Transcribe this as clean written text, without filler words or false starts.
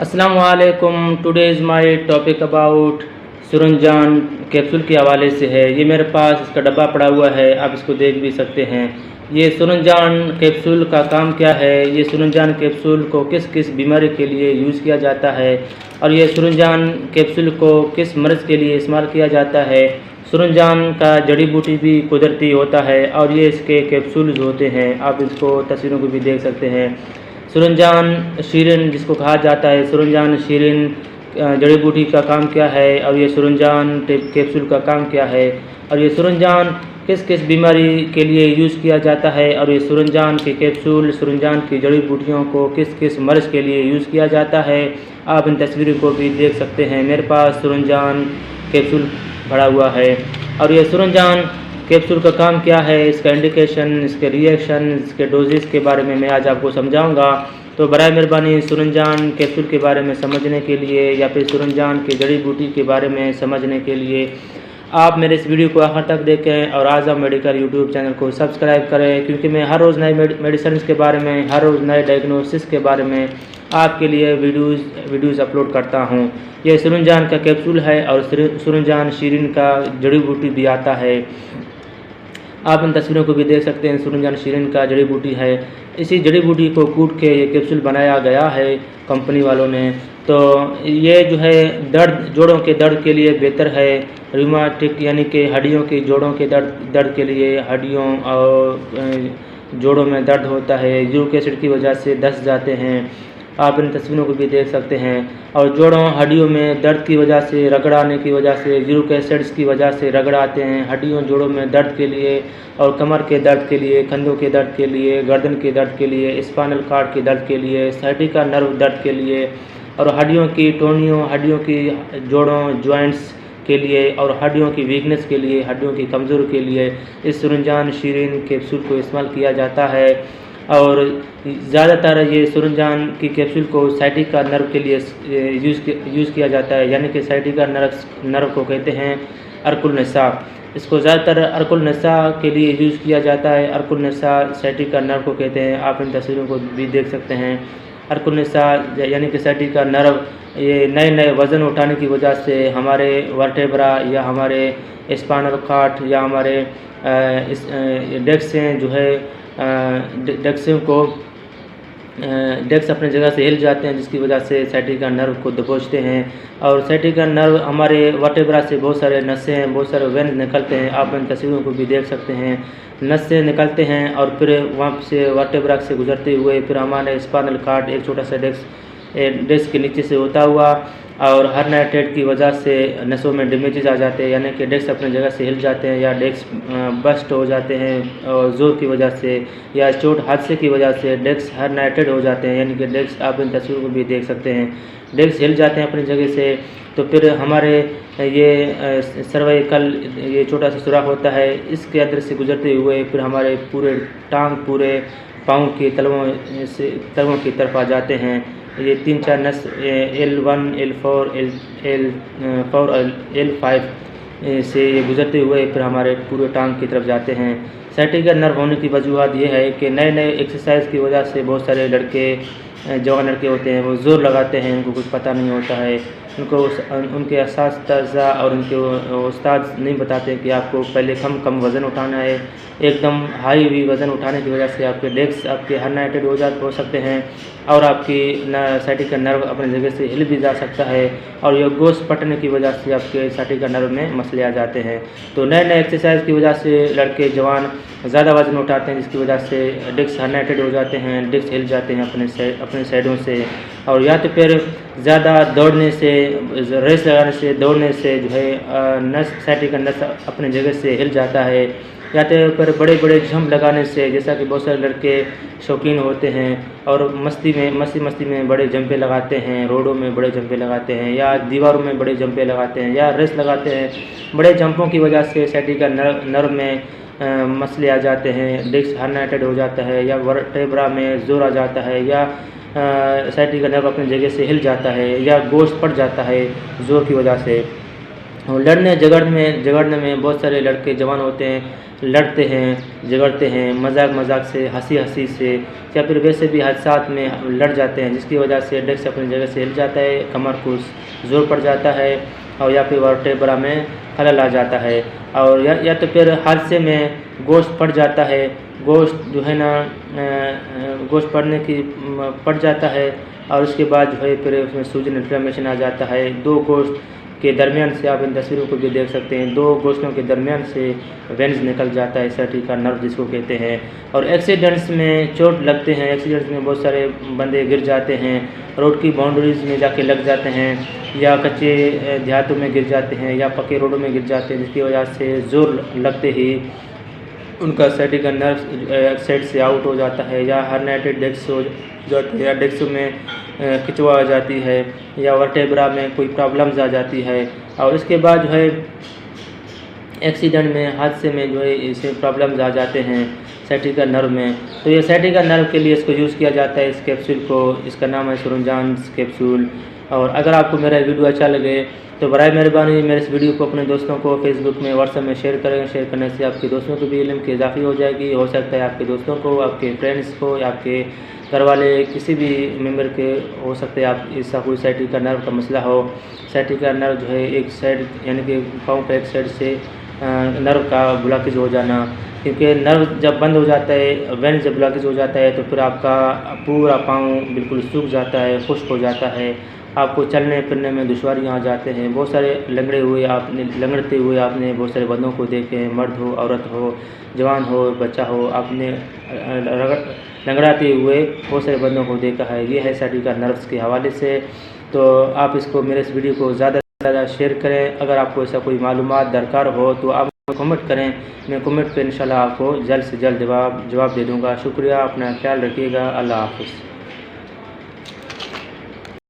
अस्सलाम वालेकुम। Today is my topic about सौरंजान कैप्सूल के हवाले से है। ये मेरे पास इसका डब्बा पड़ा हुआ है, आप इसको देख भी सकते हैं। ये सौरंजान कैप्सूल का काम क्या है, ये सौरंजान कैप्सूल को किस किस बीमारी के लिए यूज़ किया जाता है और ये सौरंजान कैप्सूल को किस मर्ज़ के लिए इस्तेमाल किया जाता है। सौरंजान का जड़ी बूटी भी कुदरती होता है और ये इसके कैप्सूल्स होते हैं, आप इसको तस्वीरों को भी देख सकते हैं। सौरंजान शीरिन जिसको कहा जाता है, सौरंजान शीरिन जड़ी बूटी का काम क्या है और ये सौरंजान कैप्सूल का काम क्या है और ये सौरंजान किस किस बीमारी के लिए यूज़ किया जाता है और ये सौरंजान के कैप्सूल, सौरंजान की जड़ी बूटियों को किस किस मर्ज़ के लिए यूज़ किया जाता है। आप इन तस्वीरों को भी देख सकते हैं। मेरे पास सौरंजान कैप्सूल पड़ा हुआ है और ये सौरंजान कैप्सूल का काम क्या है, इसका इंडिकेशन, इसके रिएक्शन, इसके डोजेस के बारे में मैं आज आपको समझाऊंगा। तो बराए मेहरबानी सौरंजान कैप्सूल के बारे में समझने के लिए या फिर सौरंजान की जड़ी बूटी के बारे में समझने के लिए आप मेरे इस वीडियो को आखिर तक देखें और आज़म मेडिकल यूट्यूब चैनल को सब्सक्राइब करें, क्योंकि मैं हर रोज़ नए मेडिसिन के बारे में, हर रोज़ नए डायग्नोसिस के बारे में आपके लिए वीडियोज़ अपलोड करता हूँ। यह सौरंजान का कैप्सूल है और सौरंजान शीरिन का जड़ी बूटी भी आता है। आप इन तस्वीरों को भी देख सकते हैं। सौरंजान शीरिन का जड़ी बूटी है। इसी जड़ी बूटी को कूट के ये कैप्सूल बनाया गया है कंपनी वालों ने। तो ये जो है दर्द, जोड़ों के दर्द के लिए बेहतर है। रूमाटिक यानी कि हड्डियों के जोड़ों के दर्द के लिए, हड्डियों और जोड़ों में दर्द होता है, यूरिक एसिड की वजह से धंस जाते हैं, आप इन तस्वीरों को भी देख सकते हैं। और जोड़ों हड्डियों में दर्द की वजह से, रगड़ाने की वजह से, यूरिक एसिड्स की वजह से रगड़ाते हैं। हड्डियों जोड़ों में दर्द के लिए और कमर के दर्द के लिए, कंधों के दर्द के लिए, गर्दन के दर्द के लिए, स्पाइनल कॉर्ड के दर्द के लिए, साइटिका नर्व दर्द के लिए और हड्डियों की टोनियों, हड्डियों की जोड़ों जॉइंट्स के लिए और हड्डियों की वीकनेस के लिए, हड्डियों की कमज़ोरी के लिए इस सौरंजान शीरिन कैप्सूल को इस्तेमाल किया जाता है। और ज़्यादातर ये सौरंजान की कैप्सूल को साइटिका नर्व के लिए यूज़ किया जाता है, यानी कि साइटिका नर्व को कहते हैं र्कलनेसा। इसको ज़्यादातर र्कलनेसा के लिए यूज़ किया जाता है। र्कलनेसा साइटिका नर्व को कहते हैं, आप इन तस्वीरों को भी देख सकते हैं। र्कलनेसा यानी कि साइटिका नर्व ये नए नए वज़न उठाने की वजह से हमारे वर्टेब्रा या हमारे स्पाइनल कॉर्ड या हमारे डेस्क जो है डेस्क अपनी जगह से हिल जाते हैं, जिसकी वजह से साइटिका नर्व को दबोचते हैं। और साइटिका नर्व हमारे वर्टेब्रा से बहुत सारे नसें हैं, बहुत सारे वेन्स निकलते हैं, आप इन तस्वीरों को भी देख सकते हैं। नसें निकलते हैं और फिर वहाँ से वर्टेब्रा से गुजरते हुए फिर हमारे स्पाइनल कॉर्ड एक छोटा सा डेस्क के नीचे से होता हुआ और हर्निएटेड की वजह से नसों में डैमेजेस आ जाते हैं, यानी कि डेस्क अपनी जगह से हिल जाते हैं या डेस्क बस्ट हो जाते हैं और ज़ोर की वजह से या चोट हादसे की वजह से डेस्क हर्निएटेड हो जाते हैं, यानी कि डेस्क, आप इन तस्वीरों को भी देख सकते हैं, डेस्क हिल जाते हैं अपनी जगह से। तो फिर हमारे ये सर्वाइकल ये छोटा सा सुराख होता है, इसके अंदर से गुजरते हुए फिर हमारे पूरे टांग, पूरे पाँव की तलवों की तरफ आ जाते हैं। ये 3-4 नस L1, L4, L4 और L5 से ये गुजरते हुए फिर हमारे पूरे टांग की तरफ जाते हैं। साइटिका नर्व होने की वजूहत ये है कि नए नए एक्सरसाइज की वजह से बहुत सारे लड़के, जवान लड़के होते हैं, वो ज़ोर लगाते हैं, उनको कुछ पता नहीं होता है, उनको उनके असातिज़ा और उनके उस्ताद नहीं बताते कि आपको पहले कम वज़न उठाना है। एकदम हाई भी वज़न उठाने की वजह से आपके डेस्क आपके हर्निएटेड हो सकते हैं और आपकी साइटिका नर्व अपनी जगह से हिल भी जा सकता है और ये गोश्त फटने की वजह से आपके साइटिका नर्व में मसले आ जाते हैं। तो नए नए एक्सरसाइज की वजह से लड़के जवान ज़्यादा वज़न उठाते हैं, जिसकी वजह से डिस्क हर्निएटेड हो जाते हैं, डिस्क हिल जाते हैं अपने साइडों से। और या तो फिर ज़्यादा दौड़ने से, रेस लगाने से, दौड़ने से जो है साइटिका नस अपनी जगह से हिल जाता है, या तो फिर बड़े बड़े जंप लगाने से, जैसा कि बहुत सारे लड़के शौकीन होते हैं और मस्ती में बड़े जंपे लगाते हैं, रोडों में बड़े जंपे लगाते हैं या दीवारों में बड़े जंपे लगाते हैं या रेस लगाते हैं। बड़े जंपों की वजह से साइटिका नर्व में मसले आ जाते हैं, डिस्क हर्निएटेड हो जाता है या वर्टेब्रा में ज़ोर आ जाता है या साइटिका नर्व अपनी जगह से हिल जाता है या गोश्त फट जाता है ज़ोर की वजह से। लड़ने झगड़ने में बहुत सारे लड़के जवान होते हैं, लड़ते हैं, झगड़ते हैं, मजाक से, हंसी से, या फिर वैसे भी हादसात में लड़ जाते हैं, जिसकी वजह से डेस्क अपनी जगह से हिल जाता है, कमर को जोर पड़ जाता है, और या फिर वर्टेब्रा में खलल आ जाता है, और या तो फिर हादसे में गोश्त पड़ जाता है, गोश्त जो है ना गोश्त पड़ जाता है, और उसके बाद जो है फिर उसमें सूजन इन्फ्लेमेशन आ जाता है। दो गोश्त के दरमियान से, आप इन तस्वीरों को भी देख सकते हैं, दो गोश्तों के दरमियान से वेन्स निकल जाता है, सर्टी का नर्व जिसको कहते हैं। और एक्सीडेंट्स में चोट लगते हैं, एक्सीडेंट्स में बहुत सारे बंदे गिर जाते हैं, रोड की बाउंड्रीज में जाके लग जाते हैं, या कच्चे देहातों में गिर जाते हैं, या पक्के रोडों में गिर जाते हैं, जिसकी वजह से जोर लगते ही उनका सर्टिकल नर्व सेट से आउट हो जाता है, या हर्निएटेड डिस्क हो जाती है, या डिस्क में खिंचवा आ जाती है, या वर्टेब्रा में कोई प्रॉब्लम्स आ जाती है। और इसके बाद जो है एक्सीडेंट में, हादसे में जो है इसे प्रॉब्लम्स आ जाते हैं सर्टिकल नर्व में। तो ये सर्टिकल नर्व के लिए इसको यूज़ किया जाता है, इस कैप्सूल को। इसका नाम है सौरंजान कैप्सूल। और अगर आपको मेरा वीडियो अच्छा लगे तो बराए मेहरबानी मेरे इस वीडियो को अपने दोस्तों को फेसबुक में, व्हाट्सएप में शेयर करें। शेयर करने से आपके दोस्तों को भी इल्म की इजाफी हो जाएगी। हो सकता है आपके दोस्तों को, आपके फ्रेंड्स को, या आपके घर वाले किसी भी मेम्बर के हो सकते हैं आप इसका कोई सर्टिकल नर्व का मसला हो। सर्टिकल नर्व जो है एक साइड, यानी कि पाँव का एक साइड से नर्व का ब्लॉकेज हो जाना, क्योंकि नर्व जब बंद हो जाता है, वेन जब ब्लॉकेज हो जाता है, तो फिर आपका पूरा पाँव बिल्कुल सूख जाता है, खुश्क हो जाता है, आपको चलने फिरने में दुश्वारियाँ आ जाते हैं। बहुत सारे लंगड़ते हुए आपने बहुत सारे बंदों को देखे हैं, मर्द हो, औरत हो, जवान हो, बच्चा हो, आपने लंगड़ाते हुए बहुत सारे बंदों को देखा है। ये है सर्टिकल नर्व्स के हवाले से। तो आप इसको, मेरे इस वीडियो को ज़्यादा से ज़्यादा शेयर करें। अगर आपको ऐसा कोई मालूमात दरकार हो तो आप कमेंट करें, मैं कमेंट पे इंशाल्लाह आपको जल्द से जल्द जवाब दे दूँगा। शुक्रिया, अपना ख्याल रखिएगा। अल्लाह हाफ़िज़।